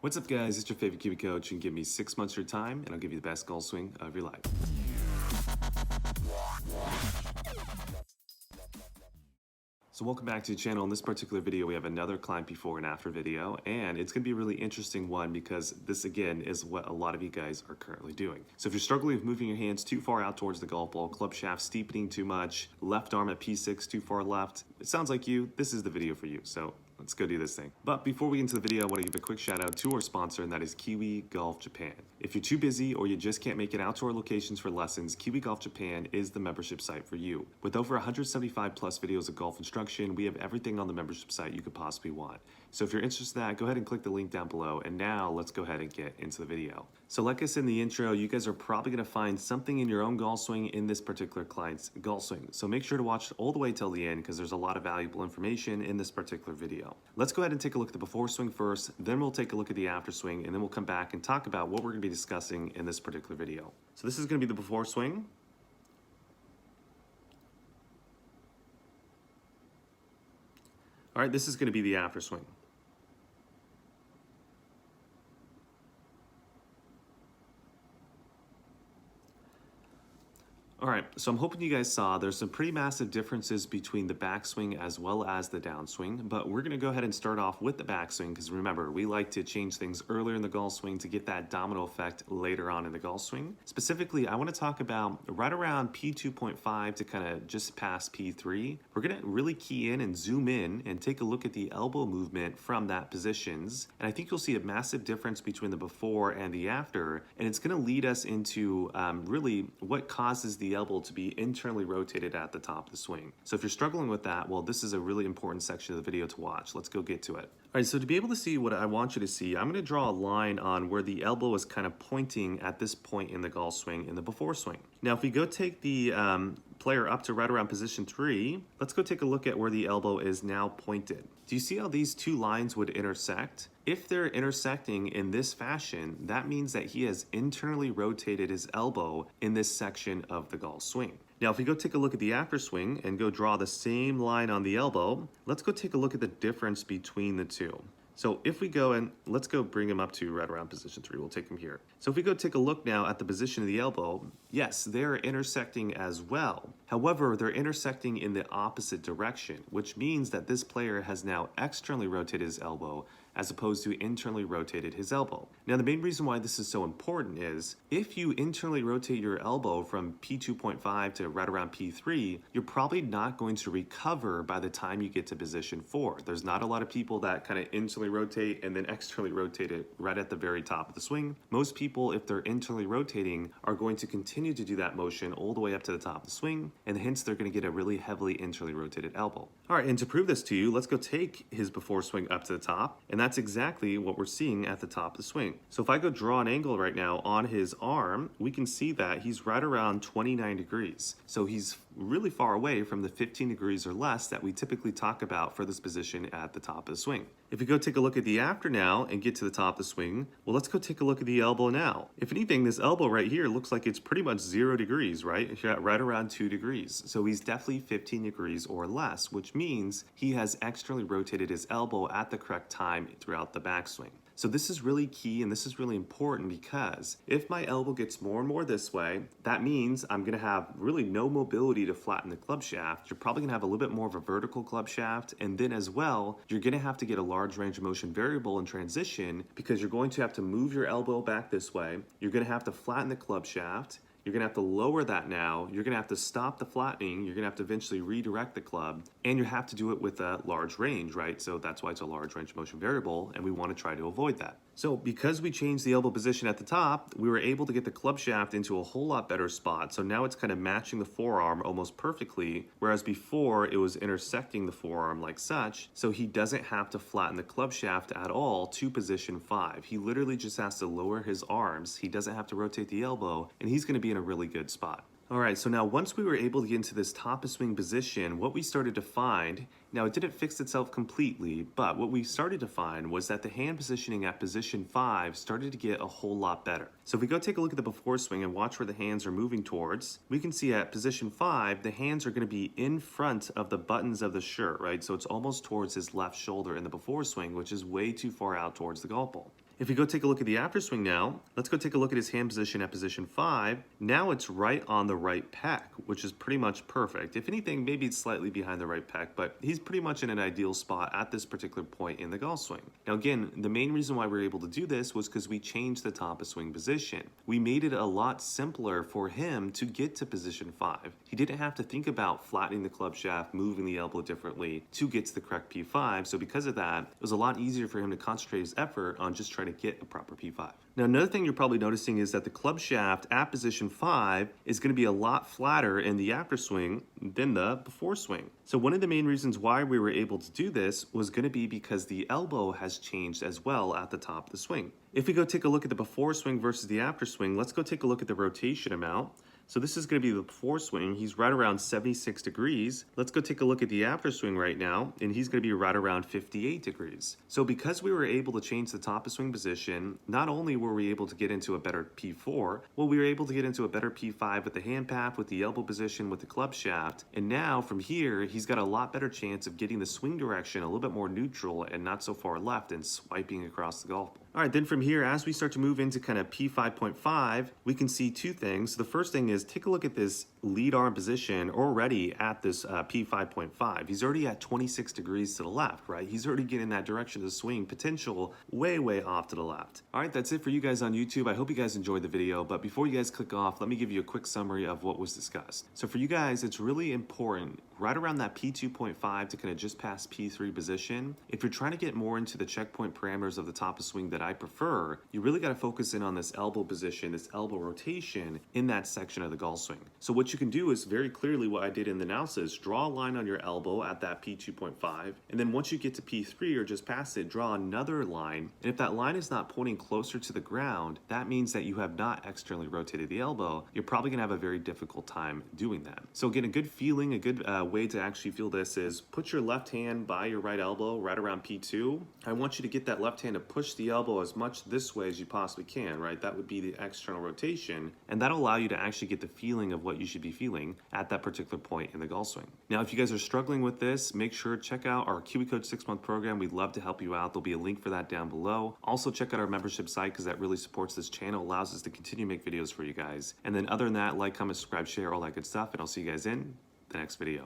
What's up, guys? It's your favorite Kiwi coach. You can give me 6 months of your time, and I'll give you the best golf swing of your life. So welcome back to the channel. In this particular video, we have another client before and after video, and it's going to be a really interesting one because this, again, is what a lot of you guys are currently doing. So if you're struggling with moving your hands too far out towards the golf ball, club shaft steepening too much, left arm at P6 too far left, it sounds like you, this is the video for you. So let's go do this thing. But before we get into the video, I want to give a quick shout out to our sponsor, and that is Kiwi Golf Japan. If you're too busy or you just can't make it out to our locations for lessons, Kiwi Golf Japan is the membership site for you. With over 175 plus videos of golf instruction, we have everything on the membership site you could possibly want. So if you're interested in that, go ahead and click the link down below. And now let's go ahead and get into the video. So like I said in the intro, you guys are probably going to find something in your own golf swing in this particular client's golf swing. So make sure to watch all the way till the end because there's a lot of valuable information in this particular video. Let's go ahead and take a look at the before swing first, then we'll take a look at the after swing, and then we'll come back and talk about what we're going to be discussing in this particular video. So this is going to be the before swing. All right, this is going to be the after swing. All right, so I'm hoping you guys saw there's some pretty massive differences between the backswing as well as the downswing, but we're gonna go ahead and start off with the backswing because remember, we like to change things earlier in the golf swing to get that domino effect later on in the golf swing. Specifically, I wanna talk about right around P2.5 to kind of just past P3. We're gonna really key in and zoom in and take a look at the elbow movement from that positions. And I think you'll see a massive difference between the before and the after, and it's gonna lead us into really what causes the elbow to be internally rotated at the top of the swing. So if you're struggling with that, well, this is a really important section of the video to watch. Let's go get to it. All right, so to be able to see what I want you to see, I'm gonna draw a line on where the elbow is kind of pointing at this point in the golf swing in the before swing. Now, if we go take the player up to right around position 3, let's go take a look at where the elbow is now pointed. Do you see how these two lines would intersect? If they're intersecting in this fashion, that means that he has internally rotated his elbow in this section of the golf swing. Now, if we go take a look at the after swing and go draw the same line on the elbow, let's go take a look at the difference between the two. So if we go and let's go bring him up to right around position 3, we'll take him here. So if we go take a look now at the position of the elbow, yes, they're intersecting as well. However, they're intersecting in the opposite direction, which means that this player has now externally rotated his elbow as opposed to internally rotated his elbow. Now, the main reason why this is so important is if you internally rotate your elbow from P2.5 to right around P3, you're probably not going to recover by the time you get to position 4. There's not a lot of people that kind of internally rotate and then externally rotate it right at the very top of the swing. Most people, if they're internally rotating, are going to continue to do that motion all the way up to the top of the swing, and hence they're going to get a really heavily internally rotated elbow. All right, and to prove this to you, let's go take his before swing up to the top, and that's exactly what we're seeing at the top of the swing. So if I go draw an angle right now on his arm, we can see that he's right around 29 degrees. So he's really far away from the 15 degrees or less that we typically talk about for this position at the top of the swing. If we go take a look at the after now and get to the top of the swing, well, let's go take a look at the elbow now. If anything, this elbow right here looks like it's pretty much 0 degrees, right? It's right around 2 degrees. So he's definitely 15 degrees or less, which means he has externally rotated his elbow at the correct time throughout the backswing. So this is really key and this is really important because if my elbow gets more and more this way, that means I'm gonna have really no mobility to flatten the club shaft. You're probably gonna have a little bit more of a vertical club shaft, and then as well, you're gonna have to get a large range of motion variable in transition because you're going to have to move your elbow back this way. You're gonna have to flatten the club shaft. You're gonna have to lower that now. You're gonna have to stop the flattening. You're gonna have to eventually redirect the club, and you have to do it with a large range, right? So that's why it's a large range of motion variable, and we wanna try to avoid that. So because we changed the elbow position at the top, we were able to get the club shaft into a whole lot better spot. So now it's kind of matching the forearm almost perfectly, whereas before it was intersecting the forearm like such. So he doesn't have to flatten the club shaft at all to position 5. He literally just has to lower his arms. He doesn't have to rotate the elbow, and he's gonna be in a really good spot. All right, so now once we were able to get into this top of swing position, what we started to find, now it didn't fix itself completely, but what we started to find was that the hand positioning at position 5 started to get a whole lot better. So if we go take a look at the before swing and watch where the hands are moving towards, we can see at position 5, the hands are gonna be in front of the buttons of the shirt, right? So it's almost towards his left shoulder in the before swing, which is way too far out towards the golf ball. If we go take a look at the after swing now, let's go take a look at his hand position at position 5. Now it's right on the right pec, which is pretty much perfect. If anything, maybe it's slightly behind the right pec, but he's pretty much in an ideal spot at this particular point in the golf swing. Now again, the main reason why we were able to do this was because we changed the top of swing position. We made it a lot simpler for him to get to position 5. He didn't have to think about flattening the club shaft, moving the elbow differently to get to the correct P5. So because of that, it was a lot easier for him to concentrate his effort on just trying to get a proper P5. Now, another thing you're probably noticing is that the club shaft at position 5 is going to be a lot flatter in the after swing than the before swing. So one of the main reasons why we were able to do this was going to be because the elbow has changed as well at the top of the swing. If we go take a look at the before swing versus the after swing, let's go take a look at the rotation amount. So this is going to be the before swing. He's right around 76 degrees. Let's go take a look at the after swing right now, and he's going to be right around 58 degrees. So because we were able to change the top of swing position, not only were we able to get into a better P4, well, we were able to get into a better P5 with the hand path, with the elbow position, with the club shaft. And now from here, he's got a lot better chance of getting the swing direction a little bit more neutral and not so far left and swiping across the golf ball. All right, then from here, as we start to move into kind of P5.5, we can see two things. The first thing is take a look at this lead arm position already at this P5.5. He's already at 26 degrees to the left, right? He's already getting that direction of the swing potential way, way off to the left. All right, that's it for you guys on YouTube. I hope you guys enjoyed the video, but before you guys click off, let me give you a quick summary of what was discussed. So for you guys, it's really important right around that P2.5 to kind of just past P3 position. If you're trying to get more into the checkpoint parameters of the top of swing that I prefer, you really got to focus in on this elbow position, this elbow rotation in that section of the golf swing. So what you can do is very clearly what I did in the analysis, draw a line on your elbow at that P2.5, and then once you get to P3 or just past it, draw another line. And if that line is not pointing closer to the ground, that means that you have not externally rotated the elbow. You're probably gonna have a very difficult time doing that. So again, a good feeling, a good way to actually feel this is put your left hand by your right elbow right around P2. I want you to get that left hand to push the elbow as much this way as you possibly can, right? That would be the external rotation, and that'll allow you to actually get the feeling of what you should be feeling at that particular point in the golf swing. Now, if you guys are struggling with this, make sure check out our Kiwi Coach 6-month program. We'd love to help you out. There'll be a link for that down below. Also, check out our membership site because that really supports this channel, allows us to continue to make videos for you guys. And then other than that, like, comment, subscribe, share, all that good stuff, and I'll see you guys in the next video.